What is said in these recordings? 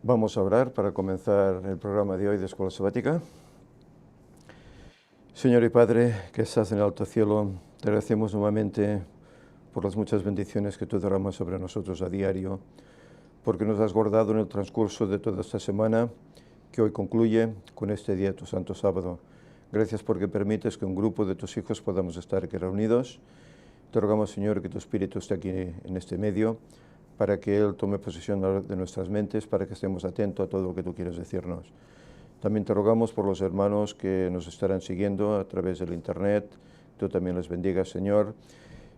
Vamos a orar para comenzar el programa de hoy de Escuela Sabática. Señor y Padre, que estás en el alto cielo, te agradecemos nuevamente por las muchas bendiciones que tú derramas sobre nosotros a diario, porque nos has guardado en el transcurso de toda esta semana, que hoy concluye con este día, tu santo sábado. Gracias porque permites que un grupo de tus hijos podamos estar aquí reunidos. Te rogamos, Señor, que tu Espíritu esté aquí en este medio, para que Él tome posesión de nuestras mentes, para que estemos atentos a todo lo que tú quieres decirnos. También te rogamos por los hermanos que nos estarán siguiendo a través del Internet. Tú también les bendigas, Señor.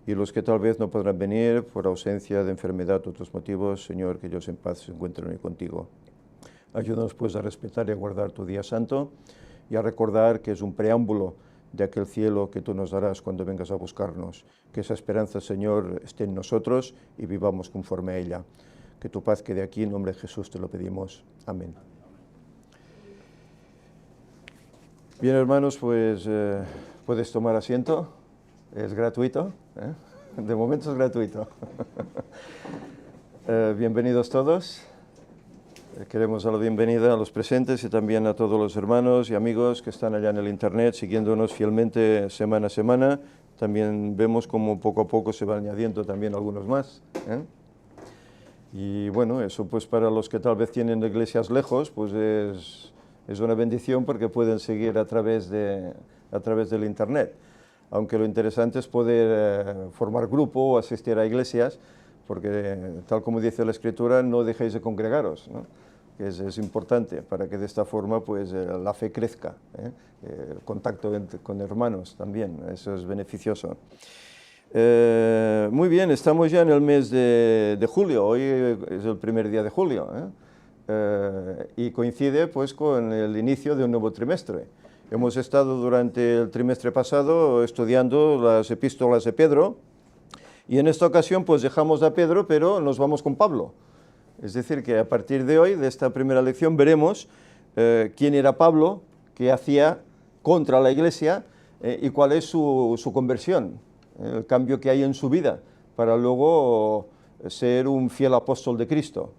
Y los que tal vez no podrán venir por ausencia de enfermedad o otros motivos, Señor, que ellos en paz se encuentren hoy contigo. Ayúdanos pues a respetar y a guardar tu día santo y a recordar que es un preámbulo de aquel cielo que tú nos darás cuando vengas a buscarnos. Que esa esperanza, Señor, esté en nosotros y vivamos conforme a ella. Que tu paz quede aquí, en nombre de Jesús te lo pedimos. Amén. Bien, hermanos, pues puedes tomar asiento. Es gratuito, ¿eh? De momento es gratuito. Bienvenidos todos. Queremos dar la bienvenida a los presentes y también a todos los hermanos y amigos que están allá en el Internet siguiéndonos fielmente semana a semana. También vemos como poco a poco se van añadiendo también algunos más, ¿eh? Y bueno, eso pues para los que tal vez tienen iglesias lejos, pues es una bendición porque pueden seguir a través del Internet. Aunque lo interesante es poder formar grupo o asistir a iglesias, porque tal como dice la Escritura, no dejéis de congregaros, ¿no? Que es importante para que de esta forma pues la fe crezca, ¿eh? El contacto con hermanos también, eso es beneficioso. Muy bien, estamos ya en el mes de julio, hoy es el primer día de julio, y coincide pues con el inicio de un nuevo trimestre. Hemos estado durante el trimestre pasado estudiando las epístolas de Pedro, y en esta ocasión pues dejamos a Pedro, pero nos vamos con Pablo. Es decir, que a partir de hoy, de esta primera lección, veremos quién era Pablo, qué hacía contra la iglesia y cuál es su conversión, el cambio que hay en su vida, para luego ser un fiel apóstol de Cristo.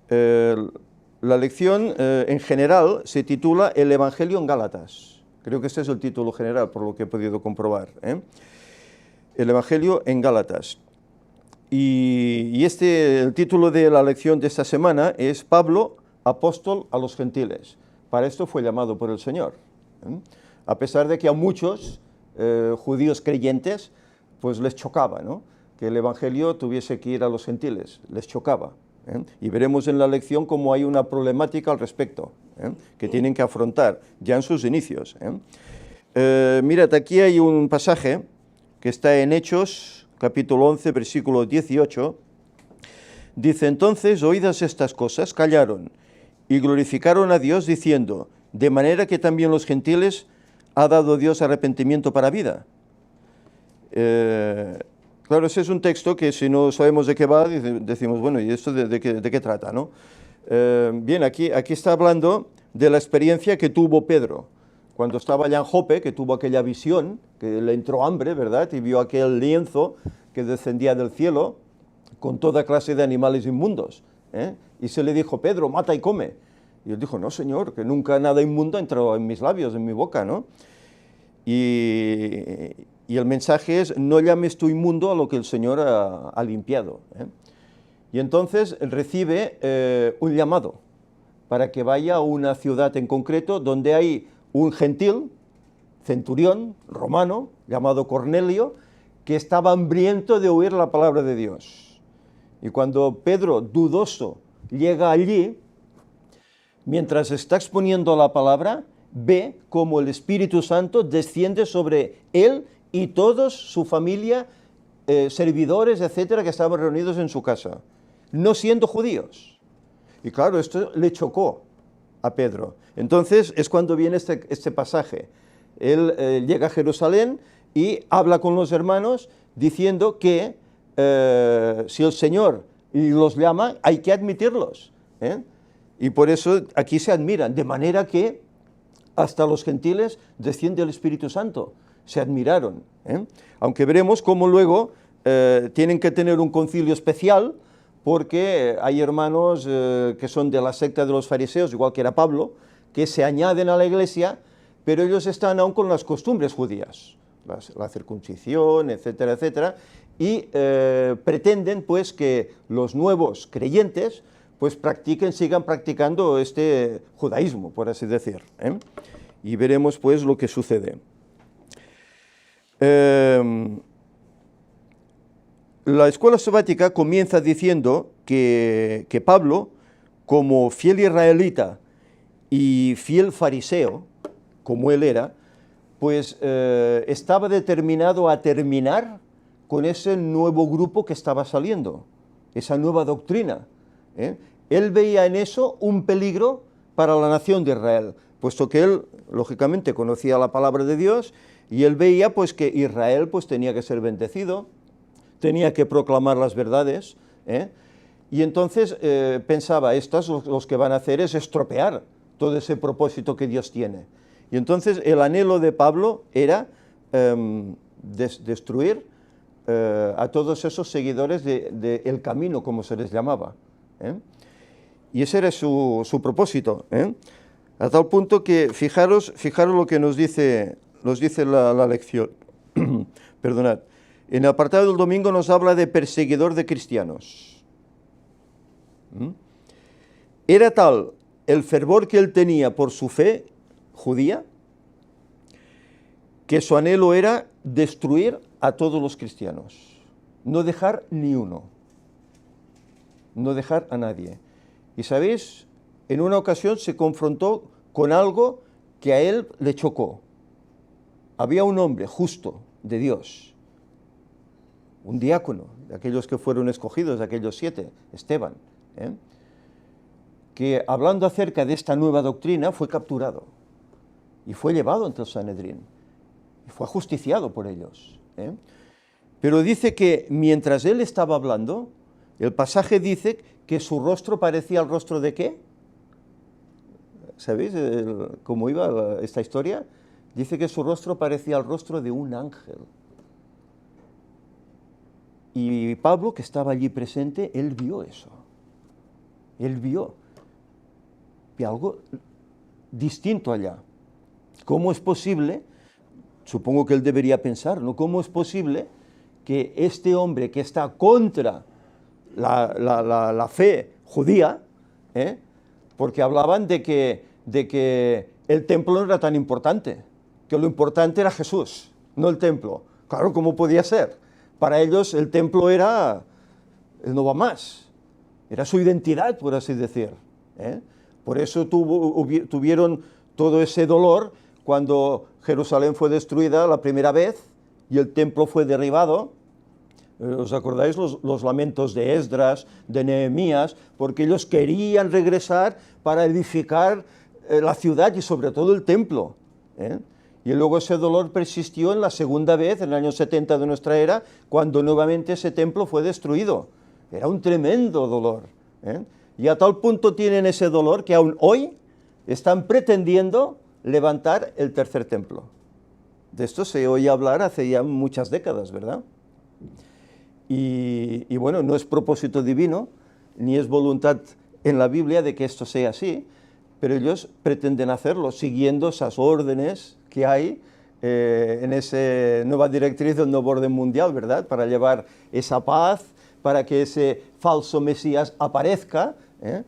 La lección en general se titula El Evangelio en Gálatas. Creo que este es el título general, por lo que he podido comprobar. El Evangelio en Gálatas. Y el título de la lección de esta semana es Pablo, apóstol a los gentiles. Para esto fue llamado por el Señor. A pesar de que a muchos judíos creyentes pues les chocaba, ¿no?, que el Evangelio tuviese que ir a los gentiles, les chocaba. Y veremos en la lección cómo hay una problemática al respecto, que tienen que afrontar ya en sus inicios. Mirad, aquí hay un pasaje que está en Hechos, capítulo 11, versículo 18, dice: entonces, oídas estas cosas, callaron y glorificaron a Dios diciendo: de manera que también los gentiles ha dado Dios arrepentimiento para vida. Claro, ese es un texto que si no sabemos de qué va, decimos, bueno, ¿y esto de qué trata, no? Bien, aquí está hablando de la experiencia que tuvo Pedro cuando estaba allá en Jope, que tuvo aquella visión, que le entró hambre, ¿verdad?, y vio aquel lienzo que descendía del cielo con toda clase de animales inmundos, y se le dijo: Pedro, mata y come. Y él dijo: no, Señor, que nunca nada inmundo entró en mis labios, en mi boca, ¿no? Y el mensaje es: no llames tú inmundo a lo que el Señor ha limpiado. Y entonces recibe un llamado para que vaya a una ciudad en concreto donde hay un gentil, centurión romano, llamado Cornelio, que estaba hambriento de oír la palabra de Dios. Y cuando Pedro, dudoso, llega allí, mientras está exponiendo la palabra, ve cómo el Espíritu Santo desciende sobre él y toda su familia, servidores, etcétera, que estaban reunidos en su casa, no siendo judíos. Y claro, esto le chocó a Pedro. Entonces es cuando viene este pasaje. Él llega a Jerusalén y habla con los hermanos diciendo que si el Señor los llama, hay que admitirlos. Y por eso aquí se admiran, de manera que hasta los gentiles desciende el Espíritu Santo. Se admiraron. Aunque veremos cómo luego tienen que tener un concilio especial porque hay hermanos que son de la secta de los fariseos, igual que era Pablo, que se añaden a la iglesia, pero ellos están aún con las costumbres judías, la circuncisión, etcétera, etcétera, y pretenden pues que los nuevos creyentes pues sigan practicando este judaísmo, por así decir, ¿eh? Y veremos pues lo que sucede. La escuela sabática comienza diciendo que Pablo, como fiel israelita y fiel fariseo, como él era, pues estaba determinado a terminar con ese nuevo grupo que estaba saliendo, esa nueva doctrina, ¿eh? Él veía en eso un peligro para la nación de Israel, puesto que él, lógicamente, conocía la palabra de Dios, y él veía pues que Israel pues tenía que ser bendecido, tenía que proclamar las verdades, ¿eh? Y entonces pensaba, estos los que van a hacer es estropear todo ese propósito que Dios tiene. Y entonces el anhelo de Pablo era destruir a todos esos seguidores del camino, como se les llamaba, ¿eh? Y ese era su propósito, ¿eh? A tal punto que, fijaros lo que nos dice la lección. Perdonad. En el apartado del domingo nos habla de perseguidor de cristianos. Era tal el fervor que él tenía por su fe judía, que su anhelo era destruir a todos los cristianos, no dejar ni uno, no dejar a nadie. Y sabéis, en una ocasión se confrontó con algo que a él le chocó. Había un hombre justo de Dios, un diácono, de aquellos que fueron escogidos, de aquellos 7, Esteban, ¿eh? Que hablando acerca de esta nueva doctrina fue capturado y fue llevado ante el Sanedrín y fue ajusticiado por ellos, ¿eh? Pero dice que mientras él estaba hablando, el pasaje dice que su rostro parecía el rostro de ¿qué? ¿Sabéis cómo iba esta historia? Dice que su rostro parecía el rostro de un ángel. Y Pablo, que estaba allí presente, él vio eso. Él vio algo distinto allá. ¿Cómo es posible? Supongo que él debería pensar, ¿no? ¿Cómo es posible que este hombre que está contra la fe judía, ¿eh? Porque hablaban de que el templo no era tan importante, que lo importante era Jesús, no el templo. Claro, ¿cómo podía ser? Para ellos el templo era el no va más, era su identidad, por así decir, ¿eh? Por eso tuvieron todo ese dolor cuando Jerusalén fue destruida la primera vez y el templo fue derribado. ¿Os acordáis los lamentos de Esdras, de Nehemías? Porque ellos querían regresar para edificar la ciudad y sobre todo el templo, ¿eh? Y luego ese dolor persistió en la segunda vez, en el año 70 de nuestra era, cuando nuevamente ese templo fue destruido. Era un tremendo dolor, ¿eh? Y a tal punto tienen ese dolor que aún hoy están pretendiendo levantar el tercer templo. De esto se oye hablar hace ya muchas décadas, ¿verdad? Y bueno, no es propósito divino, ni es voluntad en la Biblia de que esto sea así, pero ellos pretenden hacerlo siguiendo esas órdenes que hay en esa nueva directriz del nuevo orden mundial, ¿verdad? Para llevar esa paz, para que ese falso Mesías aparezca, ¿eh?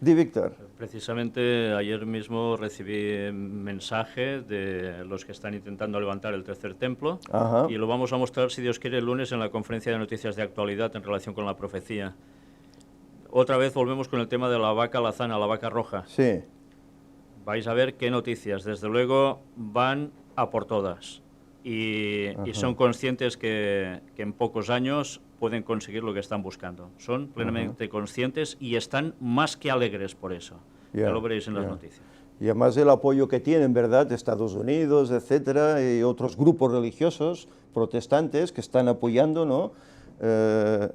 Di, Víctor. Precisamente ayer mismo recibí mensaje de los que están intentando levantar el tercer templo. Ajá. Y lo vamos a mostrar, si Dios quiere, el lunes en la conferencia de noticias de actualidad en relación con la profecía. Otra vez volvemos con el tema de la vaca alazana, la vaca roja. Sí. Vais a ver qué noticias. Desde luego van a por todas. Y son conscientes que en pocos años pueden conseguir lo que están buscando. Son plenamente conscientes y están más que alegres por eso. Ya lo veréis en las noticias. Y además el apoyo que tienen, ¿verdad?, de Estados Unidos, etcétera, y otros grupos religiosos protestantes que están apoyando, ¿no?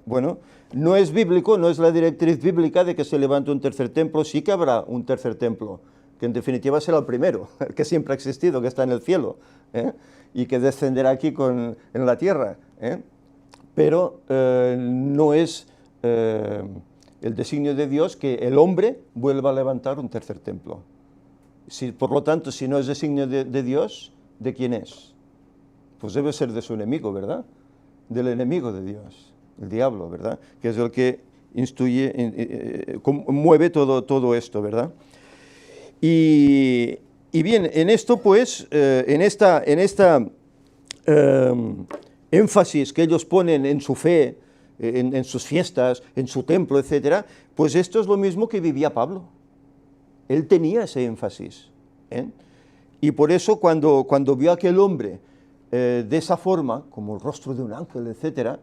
Bueno, no es bíblico, no es la directriz bíblica de que se levante un tercer templo. Sí que habrá un tercer templo, que en definitiva será el primero, el que siempre ha existido, que está en el cielo, ¿eh? Y que descenderá aquí en la tierra, ¿eh? Pero no es el designio de Dios que el hombre vuelva a levantar un tercer templo. Por lo tanto, si no es designio de Dios, ¿de quién es? Pues debe ser de su enemigo, ¿verdad? Del enemigo de Dios, el diablo, ¿verdad? Que es el que mueve todo esto, ¿verdad? Y bien, en esto pues, en esta énfasis que ellos ponen en su fe, en sus fiestas, en su templo, etcétera, pues esto es lo mismo que vivía Pablo. Él tenía ese énfasis, ¿eh? Y por eso cuando vio a aquel hombre de esa forma, como el rostro de un ángel, etcétera,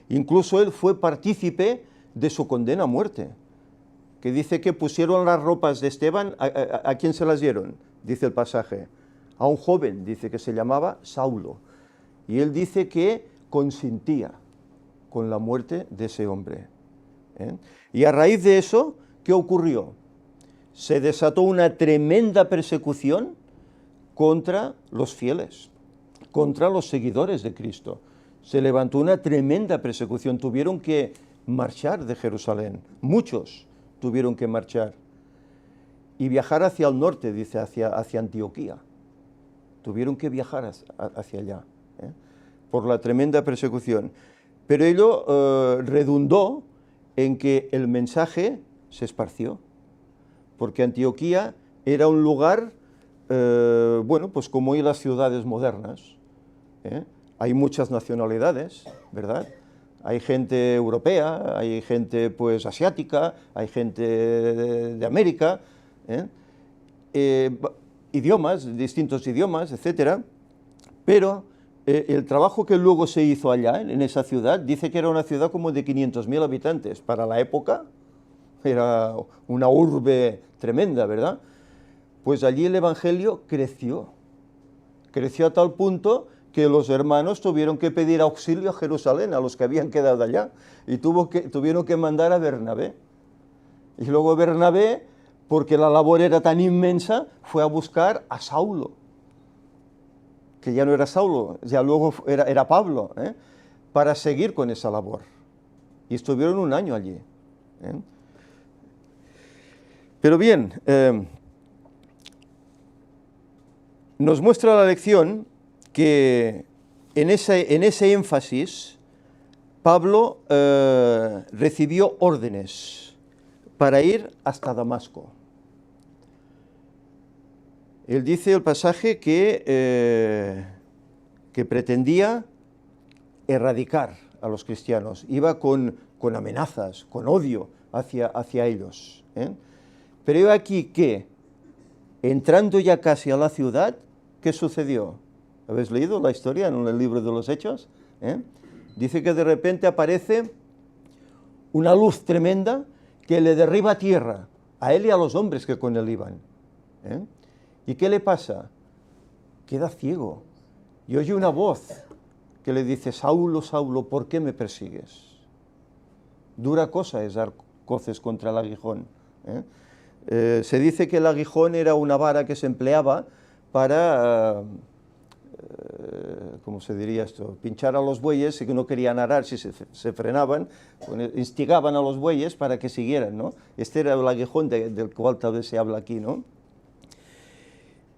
incluso él fue partícipe de su condena a muerte, que dice que pusieron las ropas de Esteban, ¿a quién se las dieron? Dice el pasaje, a un joven, dice que se llamaba Saulo, y él dice que consentía con la muerte de ese hombre, ¿eh? Y a raíz de eso, ¿qué ocurrió? Se desató una tremenda persecución contra los fieles, contra los seguidores de Cristo. Se levantó una tremenda persecución, tuvieron que marchar de Jerusalén, muchos tuvieron que marchar y viajar hacia el norte, dice, hacia Antioquía. Tuvieron que viajar hacia allá, ¿eh? Por la tremenda persecución. Pero ello redundó en que el mensaje se esparció, porque Antioquía era un lugar, bueno, pues como hoy las ciudades modernas, ¿eh? Hay muchas nacionalidades, ¿verdad? Hay gente europea, hay gente pues asiática, hay gente de América, idiomas, distintos idiomas, etcétera. Pero el trabajo que luego se hizo allá, en esa ciudad, dice que era una ciudad como de 500.000 habitantes. Para la época era una urbe tremenda, ¿verdad? Pues allí el evangelio creció a tal punto que los hermanos tuvieron que pedir auxilio a Jerusalén, a los que habían quedado allá, y tuvieron que mandar a Bernabé. Y luego Bernabé, porque la labor era tan inmensa, fue a buscar a Saulo, que ya no era Saulo, ya luego era Pablo, para seguir con esa labor. Y estuvieron un año allí, ¿eh? Pero bien, nos muestra la lección que en ese énfasis Pablo recibió órdenes para ir hasta Damasco. Él dice el pasaje que pretendía erradicar a los cristianos, iba con amenazas, con odio hacia ellos, ¿eh? Pero aquí que, entrando ya casi a la ciudad, ¿qué sucedió? ¿Habéis leído la historia en el libro de los Hechos? Dice que de repente aparece una luz tremenda que le derriba a tierra, a él y a los hombres que con él iban. ¿Y qué le pasa? Queda ciego y oye una voz que le dice, Saulo, Saulo, ¿por qué me persigues? Dura cosa es dar coces contra el aguijón. Se dice que el aguijón era una vara que se empleaba para, ¿cómo se diría esto? Pinchar a los bueyes y que no querían arar, si se frenaban, instigaban a los bueyes para que siguieran, ¿no? Este era el aguijón del cual tal vez se habla aquí, ¿no?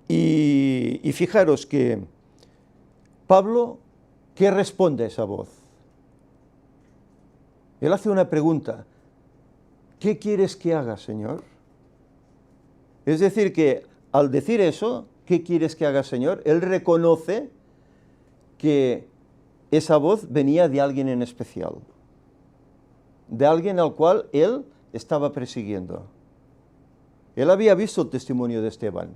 Y fijaros que Pablo, ¿qué responde a esa voz? Él hace una pregunta, ¿qué quieres que haga, Señor? Es decir, que al decir eso, ¿qué quieres que haga, Señor? Él reconoce que esa voz venía de alguien en especial, de alguien al cual él estaba persiguiendo. Él había visto el testimonio de Esteban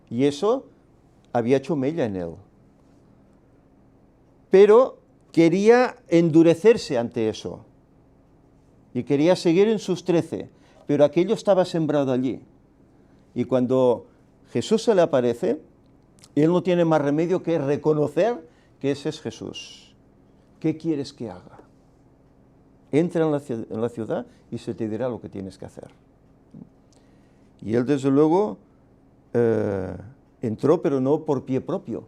y eso había hecho mella en él. Pero quería endurecerse ante eso y quería seguir en sus 13, pero aquello estaba sembrado allí. Y cuando Jesús se le aparece, él no tiene más remedio que reconocer que ese es Jesús. ¿Qué quieres que haga? Entra en la ciudad y se te dirá lo que tienes que hacer. Y él desde luego entró, pero no por pie propio.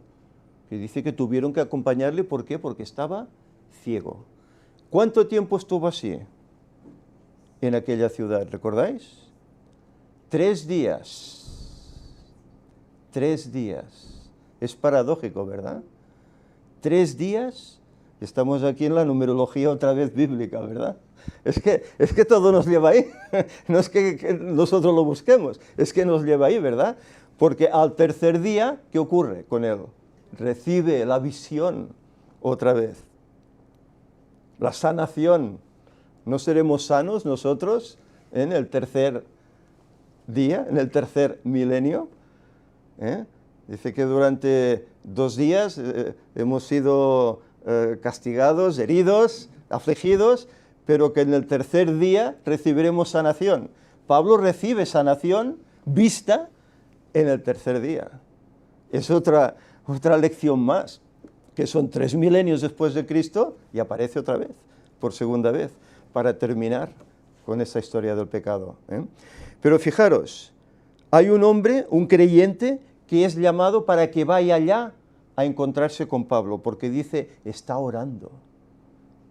Que dice que tuvieron que acompañarle, ¿por qué? Porque estaba ciego. ¿Cuánto tiempo estuvo así? en aquella ciudad, ¿recordáis? 3 días. 3 días. Es paradójico, ¿verdad? 3 días, estamos aquí en la numerología otra vez bíblica, ¿verdad? Es que todo nos lleva ahí. No es que nosotros lo busquemos, es que nos lleva ahí, ¿verdad? Porque al tercer día, ¿qué ocurre con él? Recibe la visión otra vez. La sanación. ¿No seremos sanos nosotros en el tercer día, en el tercer milenio? Dice que durante 2 días hemos sido castigados, heridos, afligidos, pero que en el tercer día recibiremos sanación. Pablo recibe sanación vista en el tercer día. Es otra lección más, que son 3 milenios después de Cristo y aparece otra vez, por segunda vez, para terminar con esa historia del pecado. Pero fijaros, hay un hombre, un creyente, que es llamado para que vaya allá a encontrarse con Pablo, porque dice, está orando.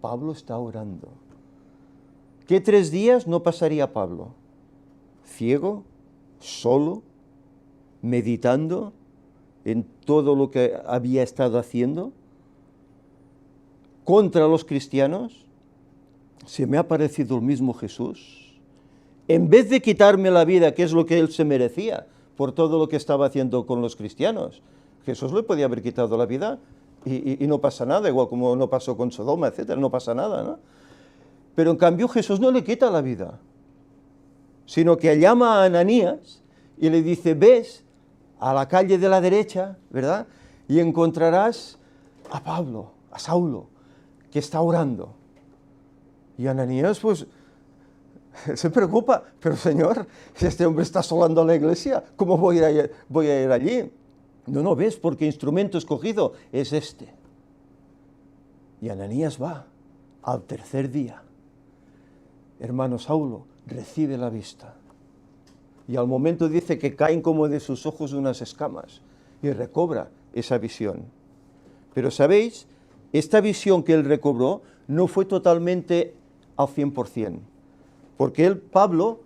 Pablo está orando. ¿Qué 3 días no pasaría Pablo? Ciego, solo, meditando en todo lo que había estado haciendo contra los cristianos. Se me ha parecido el mismo Jesús. En vez de quitarme la vida, que es lo que él se merecía por todo lo que estaba haciendo con los cristianos, Jesús le podía haber quitado la vida y no pasa nada, igual como no pasó con Sodoma, etcétera, no pasa nada, ¿no? Pero en cambio Jesús no le quita la vida, sino que llama a Ananías y le dice, ves a la calle de la derecha, ¿verdad? Y encontrarás a Pablo, a Saulo, que está orando. Y Ananías, pues, se preocupa, pero Señor, si este hombre está asolando a la iglesia, ¿cómo voy a ir allí? No, ves, porque instrumento escogido es este. Y Ananías va al tercer día. Hermano Saulo, recibe la vista. Y al momento dice que caen como de sus ojos unas escamas y recobra esa visión. Pero ¿sabéis? Esta visión que él recobró no fue totalmente al 100%. Porque Pablo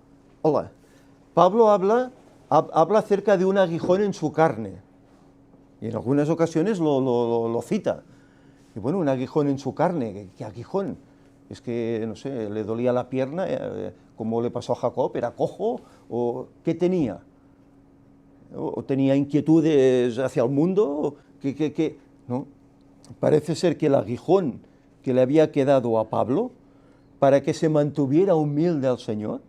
habla acerca de un aguijón en su carne. Y en algunas ocasiones lo cita. Y bueno, un aguijón en su carne, ¿qué aguijón? Es que, no sé, le dolía la pierna, como le pasó a Jacob, era cojo, o ¿qué tenía? ¿O tenía inquietudes hacia el mundo? ¿No? Parece ser que el aguijón que le había quedado a Pablo, para que se mantuviera humilde al Señor,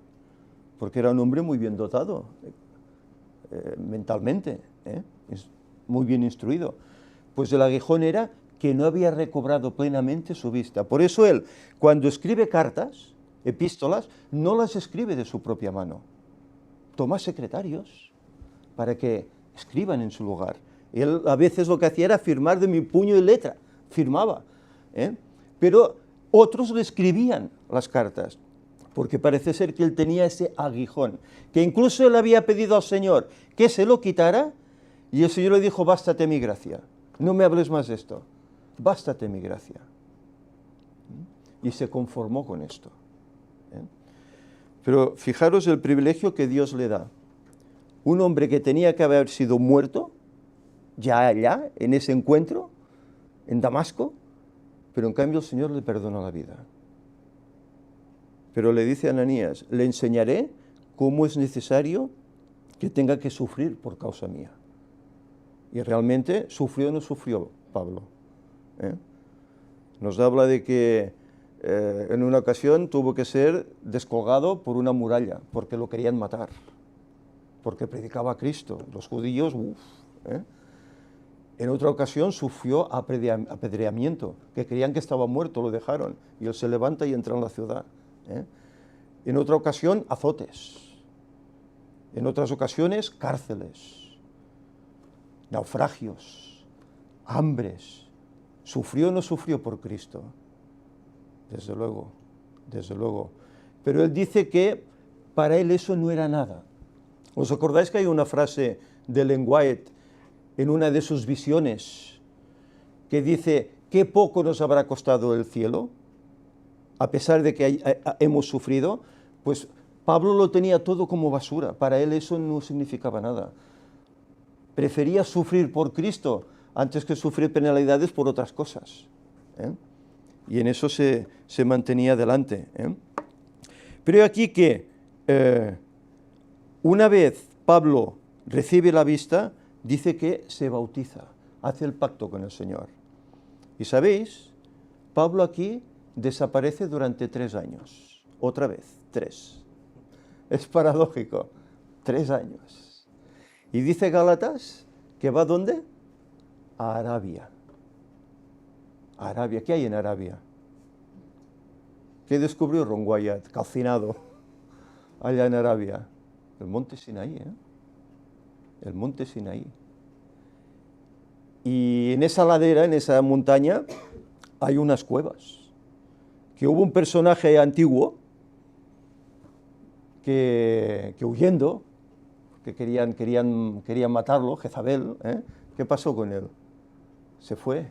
porque era un hombre muy bien dotado, mentalmente, muy bien instruido, pues el aguijón era que no había recobrado plenamente su vista. Por eso él, cuando escribe cartas, epístolas, no las escribe de su propia mano. Toma secretarios para que escriban en su lugar. Él a veces lo que hacía era firmar de mi puño y letra, firmaba. Pero otros le escribían las cartas, porque parece ser que él tenía ese aguijón, que incluso él había pedido al Señor que se lo quitara, y el Señor le dijo, bástate mi gracia, no me hables más de esto. Bástate mi gracia. Y se conformó con esto. Pero fijaros el privilegio que Dios le da. Un hombre que tenía que haber sido muerto, ya allá, en ese encuentro, en Damasco, pero en cambio el Señor le perdona la vida. Pero le dice a Ananías, le enseñaré cómo es necesario que tenga que sufrir por causa mía. Y realmente, ¿sufrió o no sufrió Pablo? Nos habla de que en una ocasión tuvo que ser descolgado por una muralla, porque lo querían matar, porque predicaba a Cristo. Los judíos, En otra ocasión sufrió apedreamiento, que creían que estaba muerto, lo dejaron, y él se levanta y entra en la ciudad. En otra ocasión, azotes. En otras ocasiones, cárceles, naufragios, hambres. ¿Sufrió o no sufrió por Cristo? Desde luego, desde luego. Pero él dice que para él eso no era nada. ¿Os acordáis que hay una frase de Ellen White en una de sus visiones que dice, qué poco nos habrá costado el cielo, a pesar de que hemos sufrido? Pues Pablo lo tenía todo como basura, para él eso no significaba nada. Prefería sufrir por Cristo antes que sufrir penalidades por otras cosas, ¿eh? Y en eso se mantenía adelante, ¿eh? Pero aquí que una vez Pablo recibe la vista, dice que se bautiza, hace el pacto con el Señor. Y sabéis, Pablo aquí desaparece durante 3 años, otra vez, 3. Es paradójico, 3 años. Y dice Gálatas que va ¿dónde? A Arabia. Arabia, ¿qué hay en Arabia? ¿Qué descubrió Ron Wyatt, calcinado, allá en Arabia? El monte Sinaí, ¿eh? El monte Sinaí. Y en esa ladera, en esa montaña, hay unas cuevas. Que hubo un personaje antiguo que huyendo, que querían matarlo, Jezabel, ¿eh? ¿Qué pasó con él? Se fue.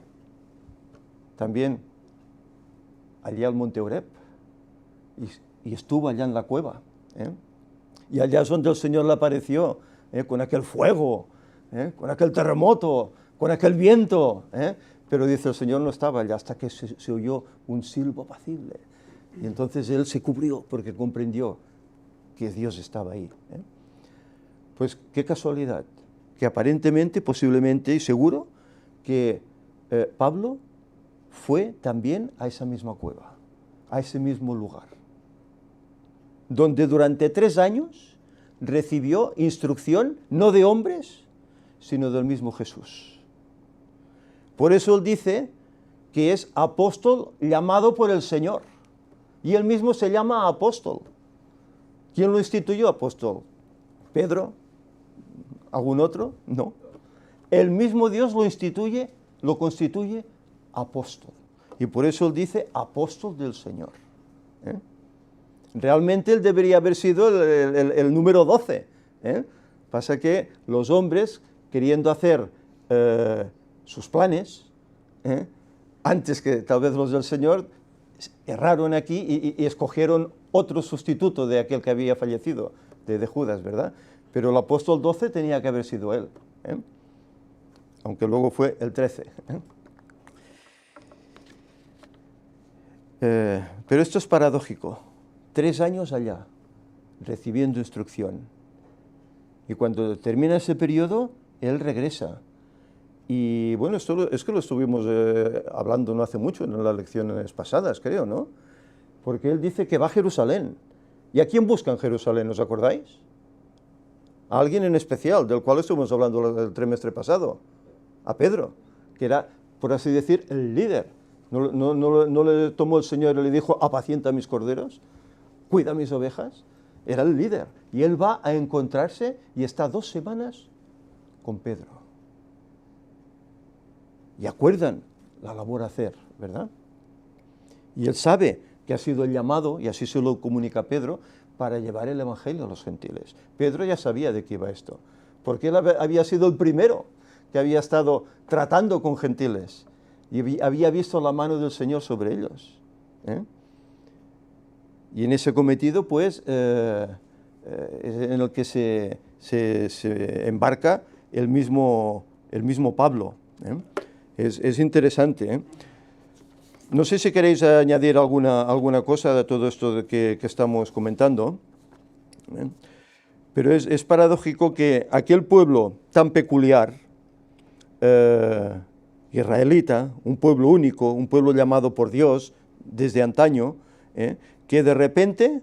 También allá al monte Oreb. Y estuvo allá en la cueva, ¿eh? Y allá es donde el Señor le apareció, con aquel fuego, con aquel terremoto, con aquel viento, ¿eh? Pero dice, el Señor no estaba allá hasta que se oyó un silbo apacible. Y entonces él se cubrió porque comprendió que Dios estaba ahí, ¿eh? Pues qué casualidad, que aparentemente, posiblemente y seguro, que Pablo fue también a esa misma cueva, a ese mismo lugar, donde durante 3 años recibió instrucción no de hombres, sino del mismo Jesús. Por eso él dice que es apóstol llamado por el Señor, y él mismo se llama apóstol. ¿Quién lo instituyó apóstol? ¿Pedro? ¿Algún otro? No. El mismo Dios lo constituye apóstol. Y por eso él dice apóstol del Señor, ¿eh? Realmente él debería haber sido el número 12, ¿eh? Pasa que los hombres, queriendo hacer sus planes, ¿eh? Antes que tal vez los del Señor, erraron aquí y escogieron otro sustituto de aquel que había fallecido, de Judas, ¿verdad? Pero el apóstol 12 tenía que haber sido él, ¿eh? Aunque luego fue el 13, ¿eh? Pero esto es paradójico. 3 años allá, recibiendo instrucción. Y cuando termina ese periodo, él regresa. Y bueno, esto es que lo estuvimos hablando no hace mucho, en las lecciones pasadas, creo, ¿no? Porque él dice que va a Jerusalén. ¿Y a quién busca en Jerusalén, os acordáis? A alguien en especial, del cual estuvimos hablando el trimestre pasado. A Pedro, que era, por así decir, el líder. ¿No le tomó el Señor y le dijo, apacienta mis corderos? Cuida mis ovejas. Era el líder. Y él va a encontrarse y está 2 semanas con Pedro. Y acuerdan la labor a hacer, ¿verdad? Y él sabe que ha sido el llamado, y así se lo comunica a Pedro, para llevar el evangelio a los gentiles. Pedro ya sabía de qué iba esto, porque él había sido el primero que había estado tratando con gentiles y había visto la mano del Señor sobre ellos, ¿eh? Y en ese cometido, pues, en el que se embarca el mismo Pablo, ¿eh? Es interesante, ¿eh? No sé si queréis añadir alguna cosa de todo esto que estamos comentando, ¿eh? Pero es paradójico que aquel pueblo tan peculiar, israelita, un pueblo único, un pueblo llamado por Dios desde antaño, que de repente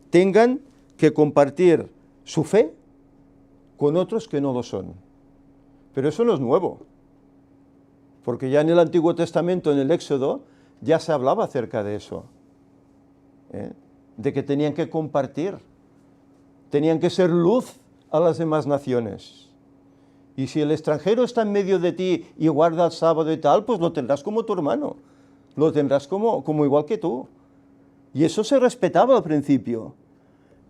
tengan que compartir su fe con otros que no lo son. Pero eso no es nuevo, porque ya en el Antiguo Testamento, en el Éxodo, ya se hablaba acerca de eso, de que tenían que compartir, tenían que ser luz a las demás naciones. Y si el extranjero está en medio de ti y guarda el sábado y tal, pues lo tendrás como tu hermano, lo tendrás como igual que tú. Y eso se respetaba al principio.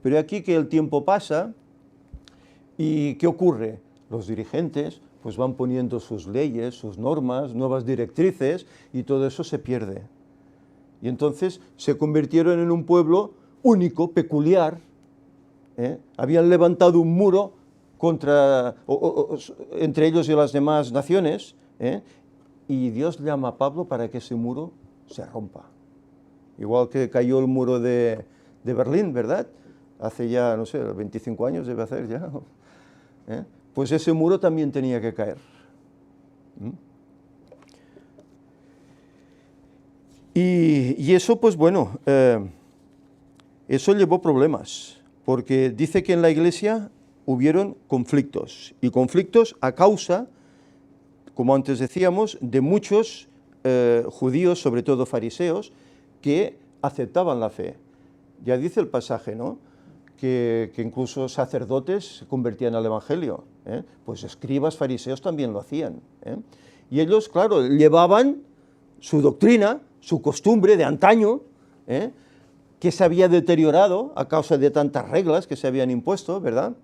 Pero aquí que el tiempo pasa, ¿y qué ocurre? Los dirigentes pues van poniendo sus leyes, sus normas, nuevas directrices, y todo eso se pierde. Y entonces se convirtieron en un pueblo único, peculiar. Habían levantado un muro entre ellos y las demás naciones, y Dios llama a Pablo para que ese muro se rompa. Igual que cayó el muro de Berlín, ¿verdad? Hace ya, no sé, 25 años debe hacer ya. Pues ese muro también tenía que caer. Y eso, pues bueno, eso llevó problemas, porque dice que en la iglesia hubieron conflictos, y conflictos a causa, como antes decíamos, de muchos judíos, sobre todo fariseos, que aceptaban la fe. Ya dice el pasaje, ¿no?, que incluso sacerdotes se convertían al evangelio, pues escribas, fariseos también lo hacían, y ellos, claro, llevaban su doctrina, su costumbre de antaño, que se había deteriorado a causa de tantas reglas que se habían impuesto, ¿verdad?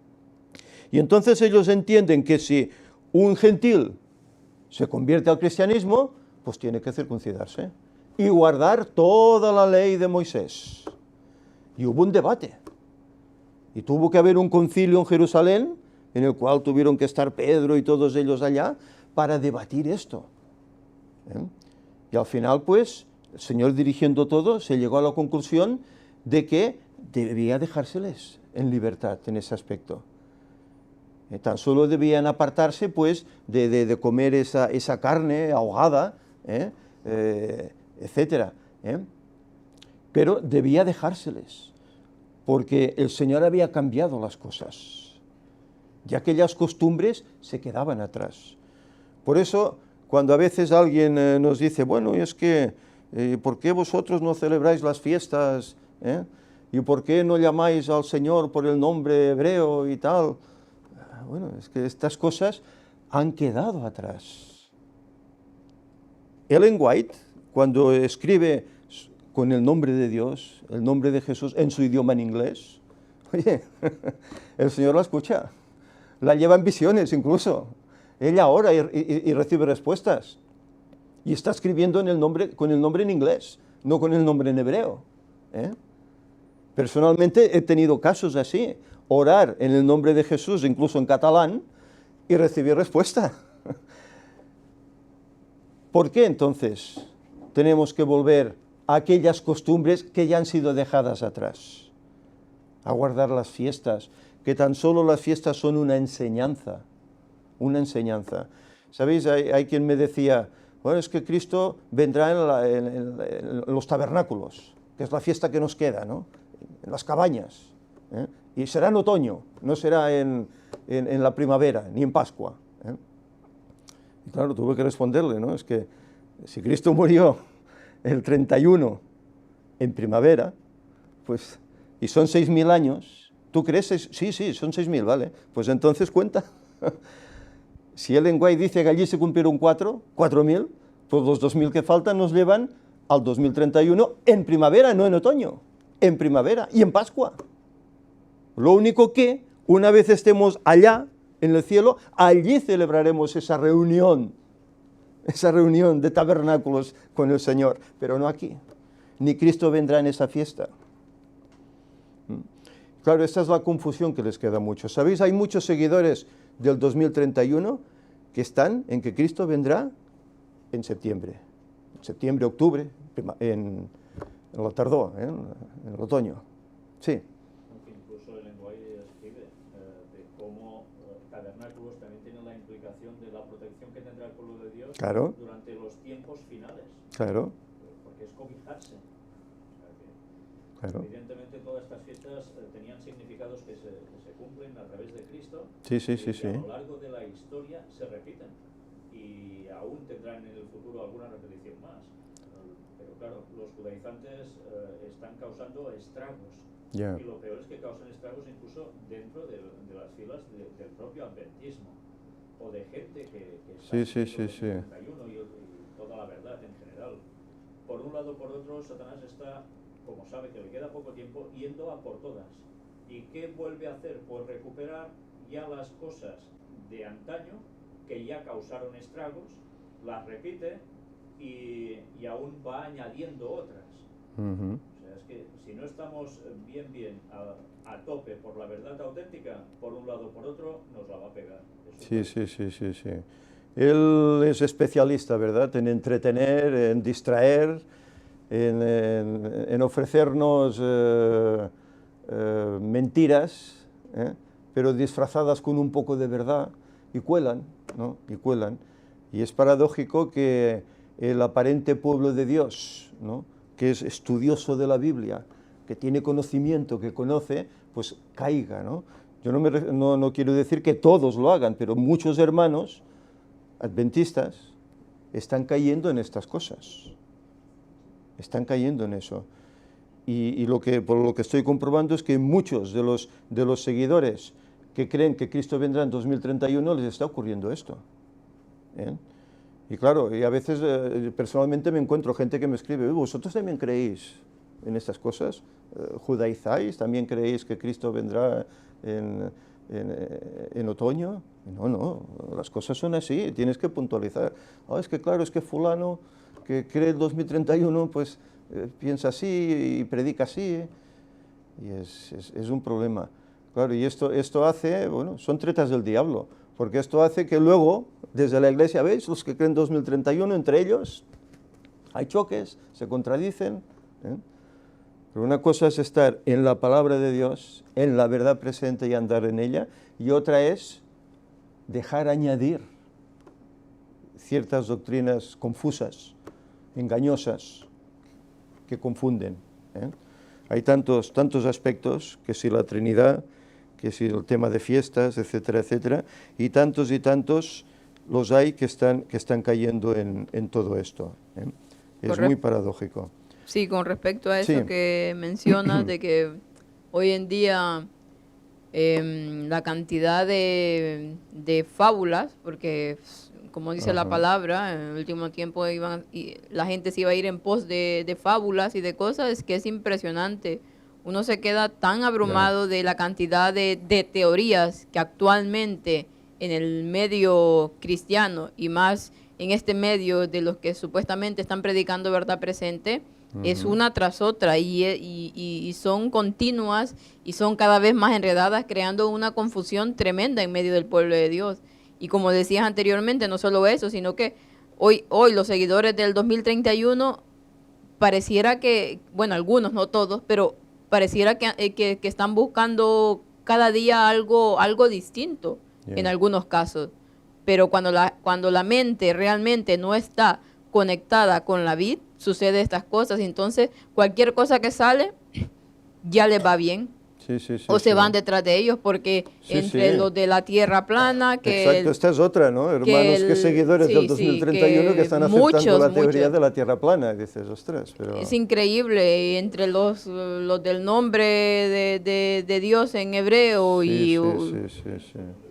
Y entonces ellos entienden que si un gentil se convierte al cristianismo, pues tiene que circuncidarse y guardar toda la ley de Moisés. Y hubo un debate. Y tuvo que haber un concilio en Jerusalén, en el cual tuvieron que estar Pedro y todos ellos allá, para debatir esto. Y al final, pues, el Señor, dirigiendo todo, se llegó a la conclusión de que debía dejárseles en libertad en ese aspecto. Tan solo debían apartarse, pues, de comer esa carne ahogada, etcétera. Pero debía dejárseles, porque el Señor había cambiado las cosas. Y aquellas costumbres se quedaban atrás. Por eso, cuando a veces alguien nos dice, bueno, es que, ¿por qué vosotros no celebráis las fiestas? ¿Y por qué no llamáis al Señor por el nombre hebreo y tal? Bueno, es que estas cosas han quedado atrás. Ellen White, cuando escribe con el nombre de Dios, el nombre de Jesús, en su idioma en inglés, oye, el Señor la escucha, la lleva en visiones incluso. Ella ora y recibe respuestas. Y está escribiendo con el nombre en inglés, no con el nombre en hebreo. Personalmente he tenido casos así, orar en el nombre de Jesús, incluso en catalán, y recibir respuesta. ¿Por qué entonces tenemos que volver a aquellas costumbres que ya han sido dejadas atrás? A guardar las fiestas, que tan solo las fiestas son una enseñanza. Una enseñanza. ¿Sabéis? Hay quien me decía, bueno, es que Cristo vendrá en los tabernáculos, que es la fiesta que nos queda, ¿no?, en las cabañas, y será en otoño, no será en la primavera, ni en Pascua. Y claro, tuve que responderle, ¿no?, es que si Cristo murió el 31 en primavera, pues, y son 6.000 años, ¿tú crees? Sí, son 6.000, vale, pues entonces cuenta. Si Ellen White dice que allí se cumplieron 4.000, pues los 2.000 que faltan nos llevan al 2031 en primavera, no en otoño, en primavera y en Pascua. Lo único que, una vez estemos allá, en el cielo, allí celebraremos esa reunión de tabernáculos con el Señor, pero no aquí. Ni Cristo vendrá en esa fiesta. Claro, esta es la confusión que les queda mucho. ¿Sabéis? Hay muchos seguidores del 2031 que están en que Cristo vendrá en septiembre, octubre, en la tardor, en el otoño. Sí. Incluso el lenguaje escribe de cómo tabernáculos también tienen la implicación de la protección que tendrá el pueblo de Dios, claro, durante los tiempos finales. Claro. Porque es cobijarse. Claro. Evidentemente todas estas fiestas tenían significados que se cumplen a través de Cristo. Sí. A lo largo de la historia se repiten y aún tendrán en el futuro alguna repetición más. Pero claro, los judaizantes están causando estragos. Yeah. Y lo peor es que causan estragos incluso dentro de las filas del propio adventismo o de gente que está en el 31 y toda la verdad en general. Por un lado o por otro, Satanás está, como sabe que le queda poco tiempo, yendo a por todas. ¿Y qué vuelve a hacer? Pues recuperar ya las cosas de antaño que ya causaron estragos, las repite y aún va añadiendo otras. O sea Es que si no estamos bien a tope por la verdad auténtica, por un lado o por otro, nos la va a pegar. Sí. Él es especialista, ¿verdad?, en entretener, en distraer, en ofrecernos mentiras, pero disfrazadas con un poco de verdad, y cuelan, ¿no? Y cuelan. Y es paradójico que el aparente pueblo de Dios, ¿no?, que es estudioso de la Biblia, que tiene conocimiento, que conoce, pues caiga, ¿no? Yo no quiero decir que todos lo hagan, pero muchos hermanos adventistas están cayendo en estas cosas, están cayendo en eso. Y por lo que estoy comprobando es que muchos de los seguidores que creen que Cristo vendrá en 2031 les está ocurriendo esto. Y claro, y a veces personalmente me encuentro gente que me escribe: ¿vosotros también creéis en estas cosas? ¿Judaizáis? ¿También creéis que Cristo vendrá en otoño? No, las cosas son así, tienes que puntualizar. Es que claro, es que fulano que cree el 2031, pues piensa así y predica así, y es un problema. Claro, y esto hace, bueno, son tretas del diablo, porque esto hace que luego, desde la iglesia, ¿veis? Los que creen 2031, entre ellos, hay choques, se contradicen, Pero una cosa es estar en la palabra de Dios, en la verdad presente y andar en ella, y otra es dejar añadir ciertas doctrinas confusas, engañosas, que confunden. Hay tantos aspectos, que si la Trinidad, que si el tema de fiestas, etcétera, etcétera, y tantos los hay que están cayendo en todo esto. Es muy paradójico. Sí, con respecto a eso que mencionas, de que hoy en día la cantidad de fábulas, porque como dice la palabra, en el último tiempo la gente se iba a ir en pos de fábulas y de cosas, es que es impresionante. Uno se queda tan abrumado de la cantidad de teorías que actualmente en el medio cristiano, y más en este medio de los que supuestamente están predicando verdad presente, es una tras otra, y son continuas y son cada vez más enredadas, creando una confusión tremenda en medio del pueblo de Dios. Y como decías anteriormente, no solo eso, sino que hoy los seguidores del 2031 pareciera que, bueno, algunos, no todos, pero pareciera que están buscando cada día algo distinto en algunos casos. Pero cuando la mente realmente no está conectada con la vid, sucede estas cosas, y entonces cualquier cosa que sale ya les va bien. O se van detrás de ellos, porque entre los de la tierra plana, exacto, esta es otra, ¿no? Hermanos que seguidores del 2031 que están aceptando la teoría de la tierra plana. Dices, ostras, pero... Es increíble, entre los del nombre de Dios en hebreo y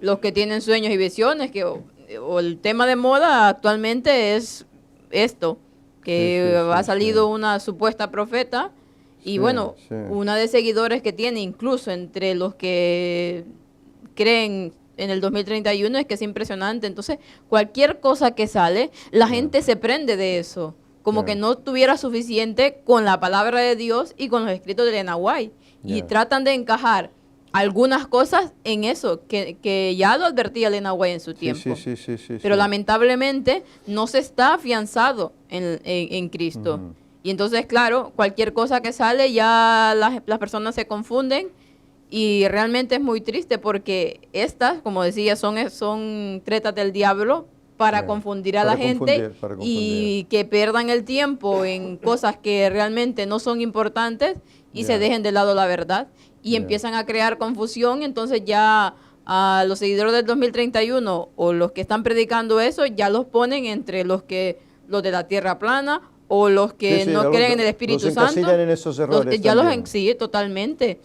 los que tienen sueños y visiones, o el tema de moda actualmente es esto, que ha salido una supuesta profeta. Y una de seguidores que tiene, incluso entre los que creen en el 2031, es que es impresionante. Entonces, cualquier cosa que sale, la gente se prende de eso. Como que no tuviera suficiente con la palabra de Dios y con los escritos de Elena White. Y tratan de encajar algunas cosas en eso, que ya lo advertía Elena White en su tiempo. Pero lamentablemente no se está afianzado en Cristo. Y entonces, claro, cualquier cosa que sale, ya las personas se confunden, y realmente es muy triste, porque estas, como decía, son tretas del diablo para confundir a la gente y que pierdan el tiempo en cosas que realmente no son importantes y se dejen de lado la verdad y empiezan a crear confusión. Entonces ya a los seguidores del 2031 o los que están predicando eso, ya los ponen entre los de la tierra plana, o los que no creen en el Espíritu Santo. En esos errores sí, totalmente.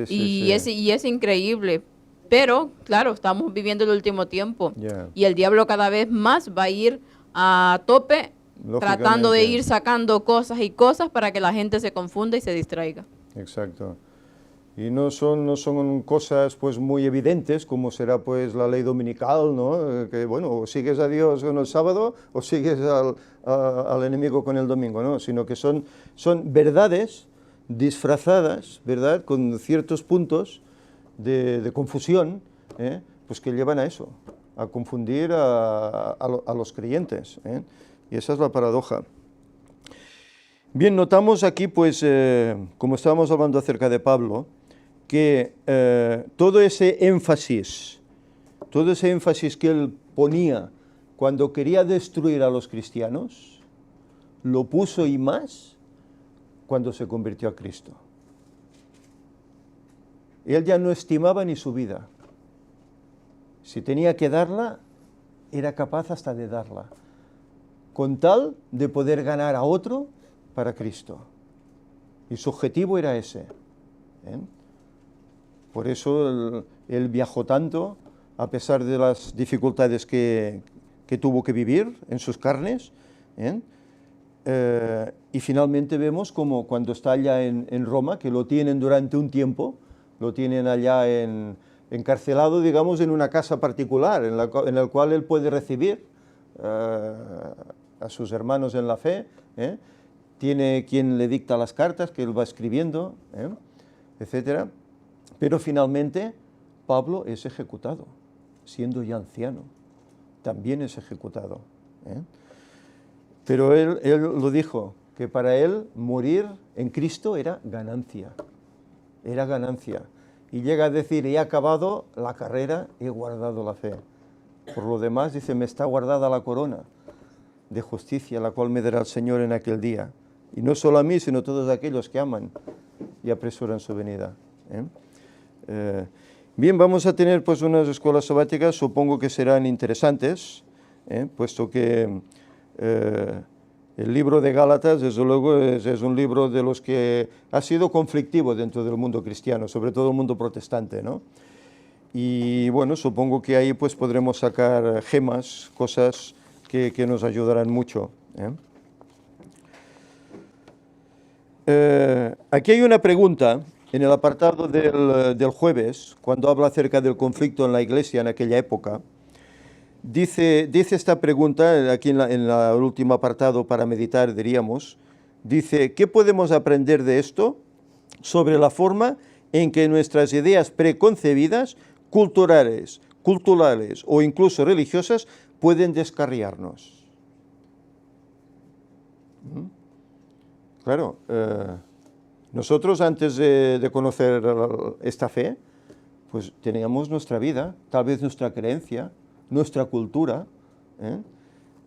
Y es increíble. Pero, claro, estamos viviendo el último tiempo. Y el diablo cada vez más va a ir a tope, tratando de ir sacando cosas y cosas para que la gente se confunda y se distraiga. Exacto. Y no son cosas pues muy evidentes, como será pues la ley dominical, ¿no? Que bueno, o sigues a Dios con el sábado o sigues al enemigo con el domingo, ¿no? Sino que son verdades disfrazadas, ¿verdad?, con ciertos puntos de confusión, pues que llevan a eso, a confundir a los creyentes, y esa es la paradoja. Bien, notamos aquí, pues, como estábamos hablando acerca de Pablo, que todo ese énfasis que él ponía cuando quería destruir a los cristianos, lo puso y más cuando se convirtió a Cristo. Él ya no estimaba ni su vida. Si tenía que darla, era capaz hasta de darla, con tal de poder ganar a otro para Cristo. Y su objetivo era ese. Por eso él viajó tanto, a pesar de las dificultades que tuvo que vivir en sus carnes. Y finalmente vemos como cuando está allá en Roma, que lo tienen durante un tiempo, lo tienen allá encarcelado, digamos, en una casa particular, en la cual él puede recibir a sus hermanos en la fe, tiene quien le dicta las cartas que él va escribiendo, etc. Pero finalmente Pablo es ejecutado, siendo ya anciano, también es ejecutado. Pero él lo dijo, que para él morir en Cristo era ganancia. Y llega a decir, he acabado la carrera, he guardado la fe. Por lo demás, dice, me está guardada la corona de justicia, la cual me dará el Señor en aquel día. Y no solo a mí, sino a todos aquellos que aman y apresuran su venida. Bien, vamos a tener pues unas escuelas sabáticas, supongo que serán interesantes, puesto que el libro de Gálatas, desde luego, es un libro de los que ha sido conflictivo dentro del mundo cristiano, sobre todo el mundo protestante, ¿no? Y bueno, supongo que ahí pues podremos sacar gemas, cosas que nos ayudarán mucho. Aquí hay una pregunta en el apartado del jueves, cuando habla acerca del conflicto en la iglesia en aquella época. Dice esta pregunta, aquí en el último apartado para meditar, diríamos, dice, ¿qué podemos aprender de esto sobre la forma en que nuestras ideas preconcebidas, culturales o incluso religiosas, pueden descarriarnos? Claro, nosotros antes de conocer esta fe, pues teníamos nuestra vida, tal vez nuestra creencia, nuestra cultura,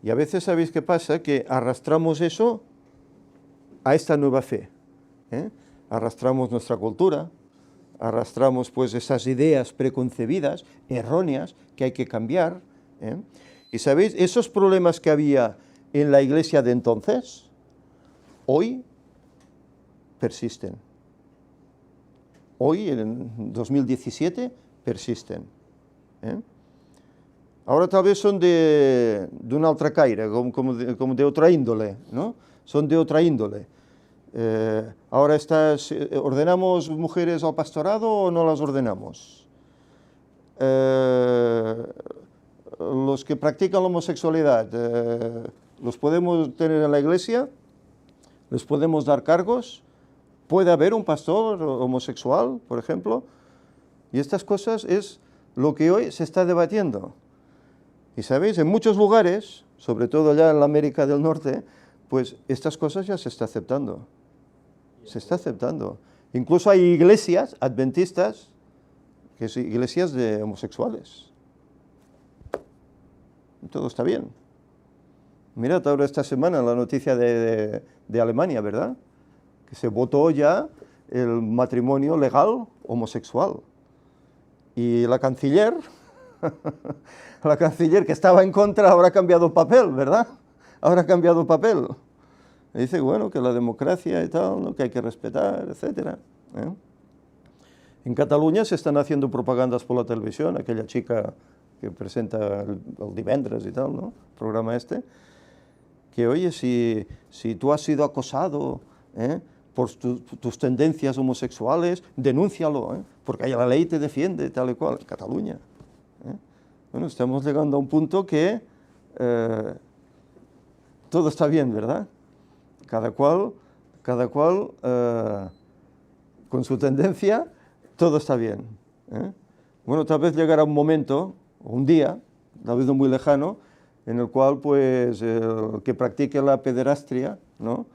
y a veces, ¿sabéis qué pasa? Que arrastramos eso a esta nueva fe, arrastramos nuestra cultura, arrastramos pues esas ideas preconcebidas, erróneas, que hay que cambiar, y ¿sabéis? Esos problemas que había en la iglesia de entonces, hoy persisten. Hoy, en 2017, persisten. Ahora tal vez son de una altra caire, como de otra índole, ¿no? Son de otra índole. Ahora ¿ordenamos mujeres al pastorado o no las ordenamos? Los que practican la homosexualidad, ¿los podemos tener en la iglesia? ¿Les podemos dar cargos? ¿Puede haber un pastor homosexual, por ejemplo? Y estas cosas es lo que hoy se está debatiendo. Y sabéis, en muchos lugares, sobre todo allá en la América del Norte, pues estas cosas ya se está aceptando. Se está aceptando. Incluso hay iglesias adventistas, que son iglesias de homosexuales. Todo está bien. Mirad ahora esta semana la noticia de Alemania, ¿verdad? Que se votó ya el matrimonio legal homosexual. Y la canciller, que estaba en contra, ahora ha cambiado el papel, ¿verdad? Ahora ha cambiado el papel. Y dice, bueno, que la democracia y tal, ¿no? Que hay que respetar, etc. En Cataluña se están haciendo propagandas por la televisión, aquella chica que presenta el divendres y tal, ¿no? El programa este, que oye, si tú has sido acosado, por tus tendencias homosexuales, denúncialo, porque la ley te defiende, tal y cual, en Cataluña. Bueno, estamos llegando a un punto que todo está bien, ¿verdad? Cada cual con su tendencia, todo está bien. Bueno, tal vez llegará un momento, un día, tal vez no muy lejano, en el cual pues el que practique la pederastria, ¿no?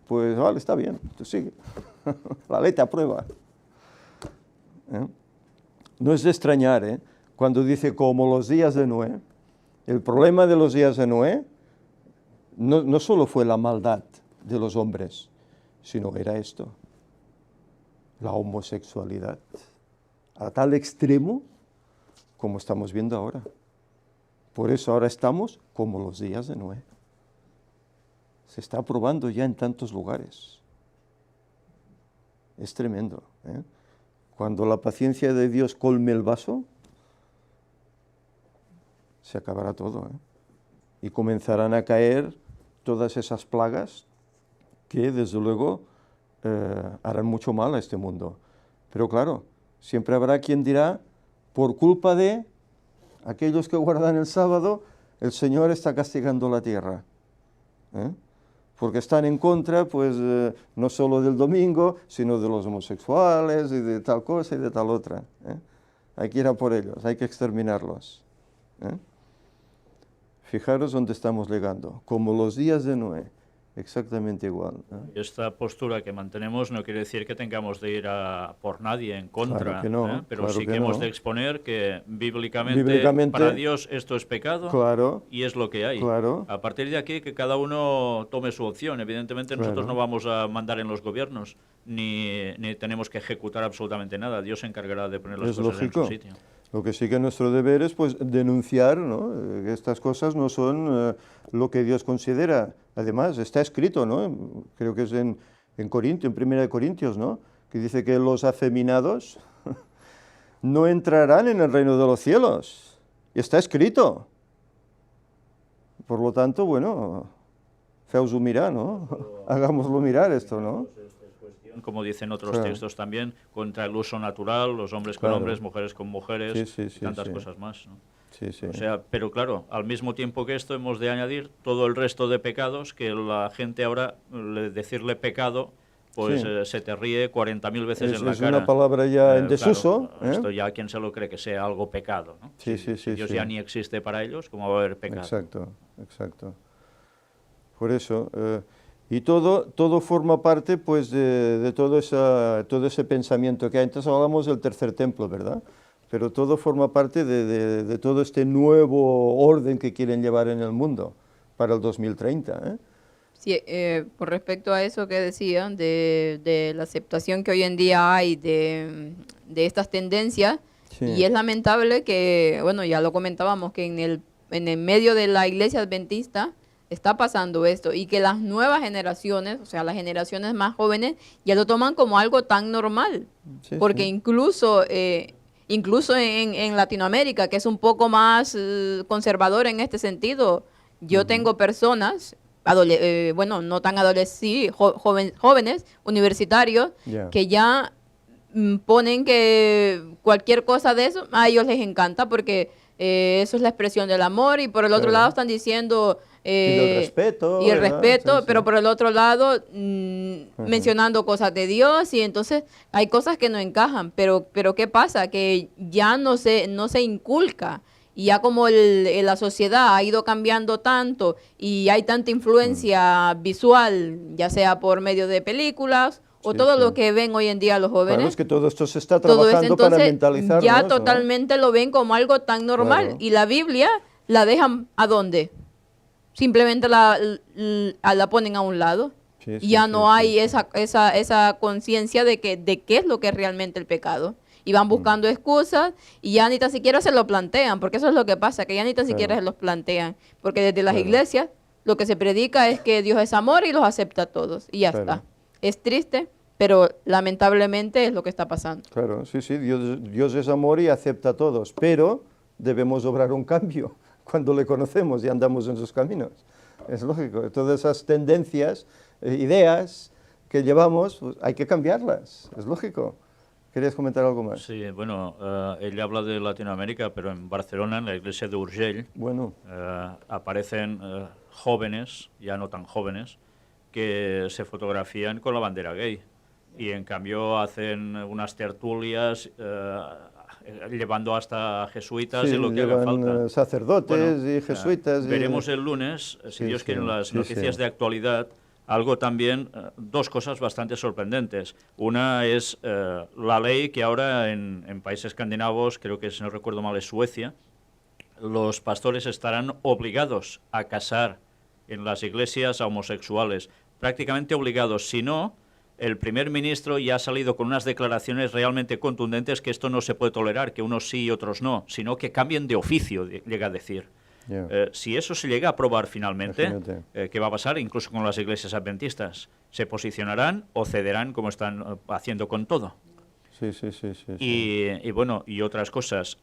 Pues vale, está bien, tú sigue. La ley te aprueba. No es de extrañar, cuando dice como los días de Noé. El problema de los días de Noé no solo fue la maldad de los hombres, sino era esto, la homosexualidad, a tal extremo como estamos viendo ahora. Por eso ahora estamos como los días de Noé. Se está probando ya en tantos lugares. Es tremendo. Cuando la paciencia de Dios colme el vaso, se acabará todo. Y comenzarán a caer todas esas plagas que, desde luego, harán mucho mal a este mundo. Pero claro, siempre habrá quien dirá, por culpa de aquellos que guardan el sábado, el Señor está castigando la tierra. Porque están en contra, pues, no solo del domingo, sino de los homosexuales y de tal cosa y de tal otra. Hay que ir a por ellos, hay que exterminarlos. Fijaros dónde estamos llegando, como los días de Noé, exactamente igual. Esta postura que mantenemos no quiere decir que tengamos de ir a por nadie en contra, claro que no, pero claro sí que hemos de exponer que bíblicamente para Dios esto es pecado, claro, y es lo que hay. Claro. A partir de aquí que cada uno tome su opción. Evidentemente nosotros no vamos a mandar en los gobiernos, ni tenemos que ejecutar absolutamente nada. Dios se encargará de poner las cosas en su sitio. Lo que sí que nuestro deber es pues denunciar, ¿no? Que estas cosas no son lo que Dios considera. Además, está escrito, ¿no? Creo que es en Corintios, en 1 Corintios, ¿no? Que dice que los afeminados no entrarán en el reino de los cielos. Y está escrito. Por lo tanto, bueno, feu-ho mirar, ¿no? Hagámoslo mirar esto, ¿no? Como dicen otros textos también, contra el uso natural, los hombres con hombres, mujeres con mujeres, y tantas cosas más, ¿no? O sea, pero claro, al mismo tiempo que esto hemos de añadir todo el resto de pecados que la gente ahora, decirle pecado, pues se te ríe 40.000 veces en la cara. Es una palabra ya en desuso. Claro, esto ya quien se lo cree que sea algo pecado, ¿no? Si Dios ya ni existe para ellos, ¿cómo va a haber pecado? Exacto. Por eso... y todo forma parte pues de todo ese pensamiento que antes hablamos del tercer templo, ¿verdad? Pero todo forma parte de todo este nuevo orden que quieren llevar en el mundo para el 2030. Sí, por respecto a eso que decían, de la aceptación que hoy en día hay de estas tendencias, y es lamentable que, bueno, ya lo comentábamos, que en el medio de la iglesia adventista está pasando esto, y que las nuevas generaciones, o sea, las generaciones más jóvenes, ya lo toman como algo tan normal, porque incluso en Latinoamérica, que es un poco más conservador en este sentido, yo tengo personas, no tan adolescentes, jóvenes, universitarios, que ya ponen que cualquier cosa de eso, a ellos les encanta, porque eso es la expresión del amor, y por el otro lado están diciendo... y el respeto, pero por el otro lado mencionando cosas de Dios, y entonces hay cosas que no encajan, pero ¿qué pasa? Que ya no se inculca, y ya como la sociedad ha ido cambiando tanto y hay tanta influencia visual, ya sea por medio de películas o todo lo que ven hoy en día los jóvenes. Claro, es que todo esto se está trabajando para mentalizarlos, ya totalmente lo ven como algo tan normal, y la Biblia la dejan ¿a dónde? Simplemente la ponen a un lado, y ya no hay esa conciencia de qué es lo que es realmente el pecado, y van buscando excusas, y ya ni tan siquiera se lo plantean, porque eso es lo que pasa, que ya ni tan siquiera se los plantean, porque desde las iglesias lo que se predica es que Dios es amor y los acepta a todos, y ya está. Es triste, pero lamentablemente es lo que está pasando. Claro, sí, Dios es amor y acepta a todos, pero debemos obrar un cambio cuando le conocemos y andamos en sus caminos. Es lógico, todas esas tendencias, ideas que llevamos, pues hay que cambiarlas, es lógico. ¿Querías comentar algo más? Sí, bueno, ella habla de Latinoamérica, pero en Barcelona, en la iglesia de Urgell, aparecen jóvenes, ya no tan jóvenes, que se fotografían con la bandera gay. y en cambio hacen unas tertulias llevando hasta jesuitas sí, y lo que haga falta. Sacerdotes y jesuitas. Veremos el lunes, si Dios quiere, en las noticias de actualidad, algo también, dos cosas bastante sorprendentes. Una es la ley que ahora en países escandinavos, creo que si no recuerdo mal es Suecia, los pastores estarán obligados a casar en las iglesias a homosexuales, prácticamente obligados. Si no, el primer ministro ya ha salido con unas declaraciones realmente contundentes que esto no se puede tolerar, que unos sí y otros no, sino que cambien de oficio, llega a decir. Si eso se llega a aprobar finalmente, ¿qué va a pasar? Incluso con las iglesias adventistas, ¿se posicionarán o cederán como están haciendo con todo? Sí. Y bueno, y otras cosas.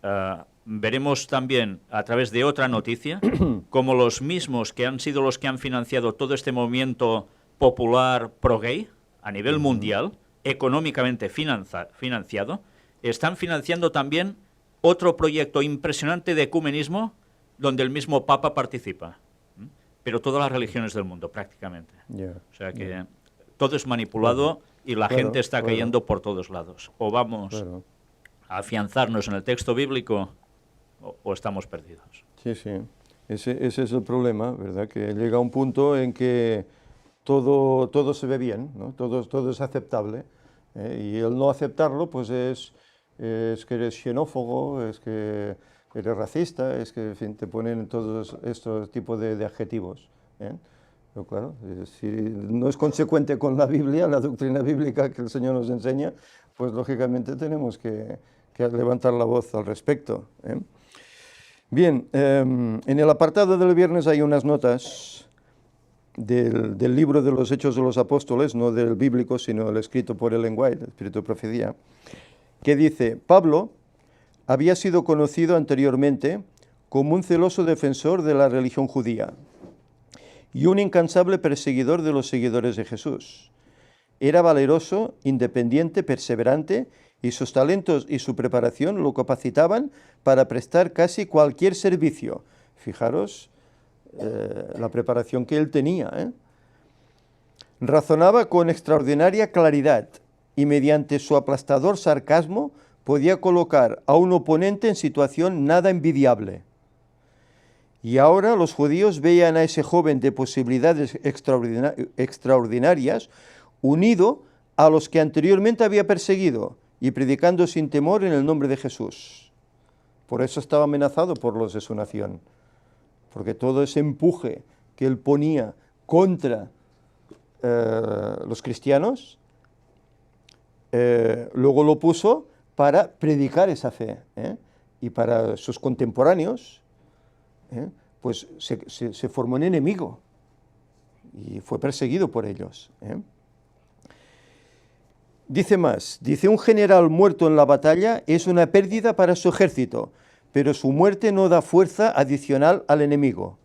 Veremos también a través de otra noticia como los mismos que han sido los que han financiado todo este movimiento popular pro-gay a nivel mundial, económicamente financiado, están financiando también otro proyecto impresionante de ecumenismo donde el mismo Papa participa. Pero todas las religiones del mundo, prácticamente. O sea que todo es manipulado y la gente está cayendo por todos lados. O vamos a afianzarnos en el texto bíblico o estamos perdidos. Sí. Ese es el problema, ¿verdad? Que llega un punto en que todo se ve bien, ¿no? Todo es aceptable, y el no aceptarlo pues es que eres xenófobo, es que eres racista, es que, en fin, te ponen todos estos tipos de adjetivos, Pero claro, si no es consecuente con la Biblia, la doctrina bíblica que el Señor nos enseña, pues lógicamente tenemos que levantar la voz al respecto. Bien, en el apartado del viernes hay unas notas del libro de los Hechos de los Apóstoles, no del bíblico, sino el escrito por Ellen White, el Espíritu de Profecía, que dice: Pablo había sido conocido anteriormente como un celoso defensor de la religión judía y un incansable perseguidor de los seguidores de Jesús. Era valeroso, independiente, perseverante, y sus talentos y su preparación lo capacitaban para prestar casi cualquier servicio. Fijaros la preparación que él tenía. Razonaba con extraordinaria claridad y mediante su aplastador sarcasmo podía colocar a un oponente en situación nada envidiable. Y ahora los judíos veían a ese joven de posibilidades extraordinarias unido a los que anteriormente había perseguido y predicando sin temor en el nombre de Jesús. Por eso estaba amenazado por los de su nación, porque todo ese empuje que él ponía contra los cristianos, luego lo puso para predicar esa fe, y para sus contemporáneos, pues se formó un enemigo y fue perseguido por ellos. Dice más, un general muerto en la batalla es una pérdida para su ejército, pero su muerte no da fuerza adicional al enemigo.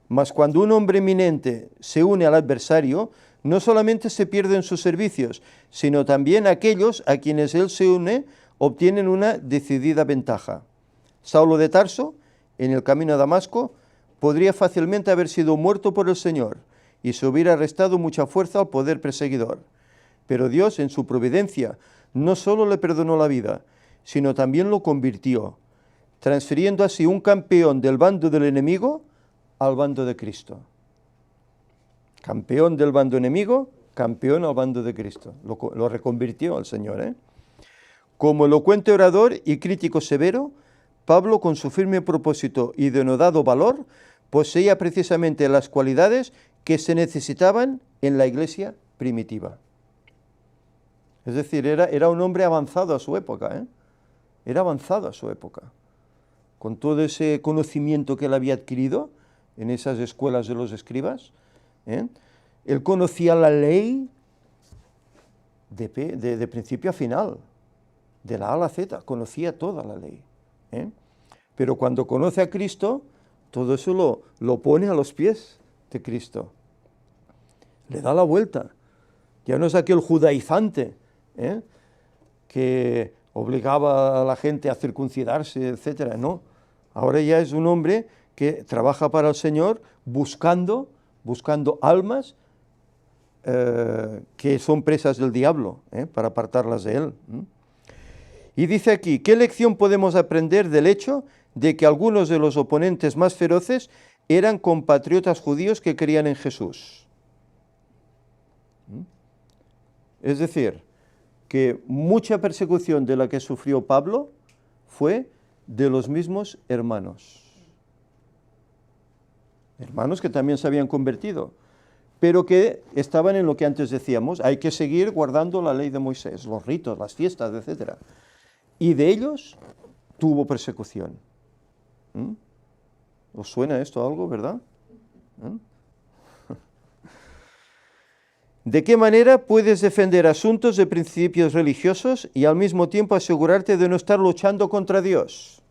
Mas cuando un hombre eminente se une al adversario, no solamente se pierden sus servicios, sino también aquellos a quienes él se une obtienen una decidida ventaja. Saulo de Tarso, en el camino a Damasco, podría fácilmente haber sido muerto por el Señor y se hubiera restado mucha fuerza al poder perseguidor. Pero Dios, en su providencia, no solo le perdonó la vida, sino también lo convirtió, transfiriendo así un campeón del bando del enemigo al bando de Cristo. Campeón del bando enemigo, campeón al bando de Cristo. Lo reconvirtió al Señor. Como elocuente orador y crítico severo, Pablo, con su firme propósito y denodado valor, poseía precisamente las cualidades que se necesitaban en la iglesia primitiva. Es decir, era un hombre avanzado a su época, Era avanzado a su época. Con todo ese conocimiento que él había adquirido en esas escuelas de los escribas, él conocía la ley de principio a final, de la A a la Z, conocía toda la ley. Pero cuando conoce a Cristo, todo eso lo pone a los pies de Cristo. Le da la vuelta. Ya no es aquel judaizante que obligaba a la gente a circuncidarse, etc. No, ahora ya es un hombre que trabaja para el Señor buscando almas que son presas del diablo, para apartarlas de él. Y dice aquí, ¿qué lección podemos aprender del hecho de que algunos de los oponentes más feroces eran compatriotas judíos que creían en Jesús? Es decir, que mucha persecución de la que sufrió Pablo fue de los mismos hermanos. Hermanos que también se habían convertido, pero que estaban en lo que antes decíamos, hay que seguir guardando la ley de Moisés, los ritos, las fiestas, etc. Y de ellos tuvo persecución. ¿Os suena esto algo, verdad? ¿De qué manera puedes defender asuntos de principios religiosos y al mismo tiempo asegurarte de no estar luchando contra Dios?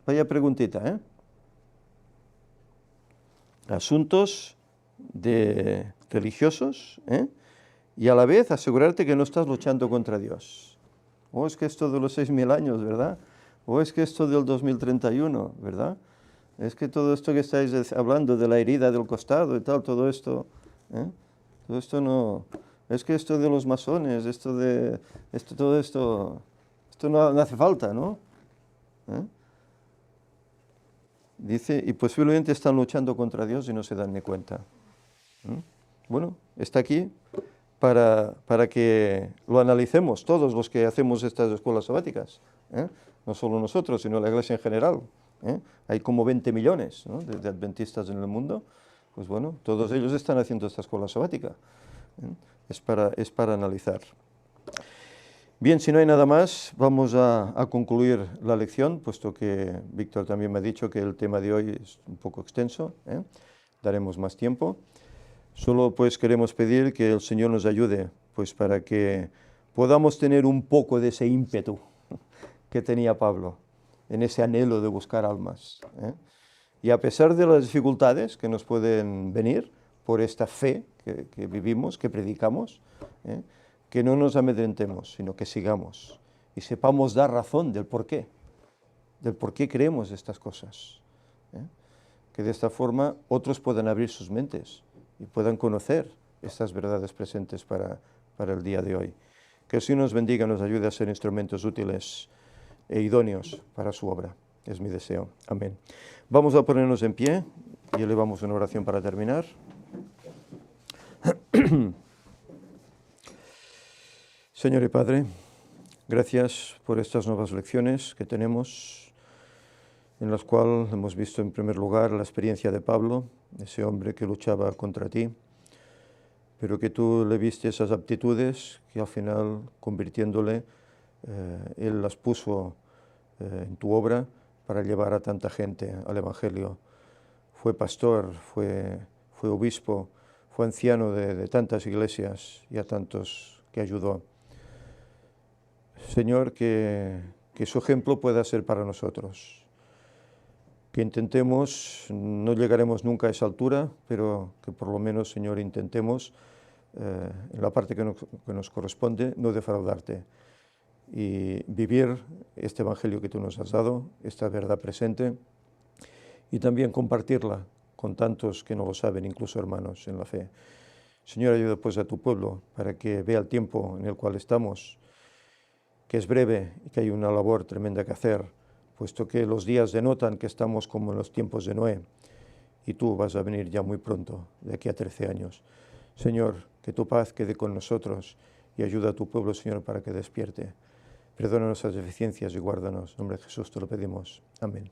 Vaya preguntita, ¿eh? Asuntos religiosos, y a la vez asegurarte que no estás luchando contra Dios. O es que esto de los 6.000 años, ¿verdad? O es que esto del 2031, ¿verdad? Es que todo esto que estáis hablando de la herida del costado y tal, todo esto no... Es que esto de los masones, todo esto no hace falta, ¿no? Dice, y posiblemente están luchando contra Dios y no se dan ni cuenta. Bueno, está aquí para que lo analicemos todos los que hacemos estas escuelas sabáticas. No solo nosotros, sino la Iglesia en general. Hay como 20 millones, ¿no?, de adventistas en el mundo. Pues bueno, todos ellos están haciendo esta escuela sabática. Es para analizar. Bien, si no hay nada más, vamos a concluir la lección, puesto que Víctor también me ha dicho que el tema de hoy es un poco extenso, daremos más tiempo. Solo pues queremos pedir que el Señor nos ayude, pues para que podamos tener un poco de ese ímpetu que tenía Pablo, en ese anhelo de buscar almas. Y a pesar de las dificultades que nos pueden venir por esta fe que vivimos, que predicamos, que no nos amedrentemos, sino que sigamos y sepamos dar razón del por qué creemos estas cosas. Que de esta forma otros puedan abrir sus mentes y puedan conocer estas verdades presentes para el día de hoy. Que el Señor nos bendiga, nos ayude a ser instrumentos útiles e idóneos para su obra. Es mi deseo. Amén. Vamos a ponernos en pie y elevamos una oración para terminar. Señor y Padre, gracias por estas nuevas lecciones que tenemos, en las cuales hemos visto en primer lugar la experiencia de Pablo, ese hombre que luchaba contra ti, pero que tú le viste esas aptitudes que al final, convirtiéndole, él las puso en tu obra para llevar a tanta gente al Evangelio. Fue pastor, fue obispo, fue anciano de tantas iglesias y a tantos que ayudó. Señor, que su ejemplo pueda ser para nosotros. Que intentemos, no llegaremos nunca a esa altura, pero que por lo menos, Señor, intentemos, en la parte que nos corresponde, no defraudarte y vivir este Evangelio que tú nos has dado, esta verdad presente, y también compartirla con tantos que no lo saben, incluso hermanos en la fe. Señor, ayuda pues a tu pueblo para que vea el tiempo en el cual estamos, que es breve y que hay una labor tremenda que hacer, puesto que los días denotan que estamos como en los tiempos de Noé, y tú vas a venir ya muy pronto, de aquí a 13 años. Señor, que tu paz quede con nosotros y ayuda a tu pueblo, Señor, para que despierte. Perdona nuestras deficiencias y guárdanos. En nombre de Jesús te lo pedimos. Amén.